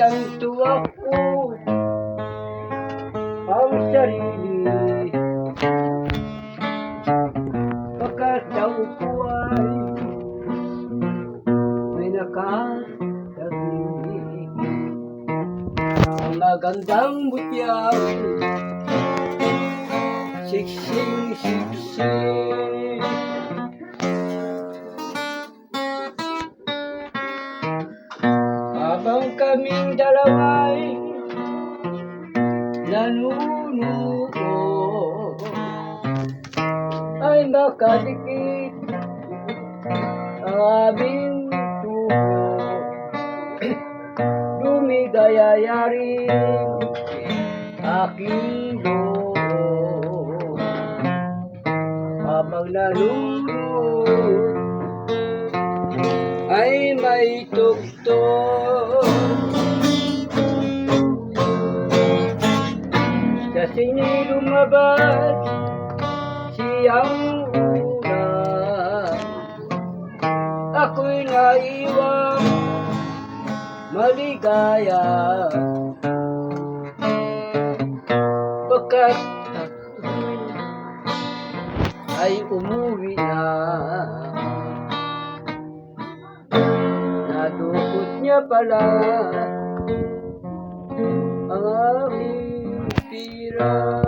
Sinanto ako ang sarili, pagkatao ko ay may nakasabi. Ang magandang butyang siksing-siksi, habang kaming dalawa'y nanunuko, ay makadikit ang aming tubo. Lumigayaya rin aking loob, habang nalulod ay may tuktok. Sa sini lumabas siyang una, ako'y naiwang maligaya, pagkat ay umuwi na. Nadukot niya pala ang aking pira.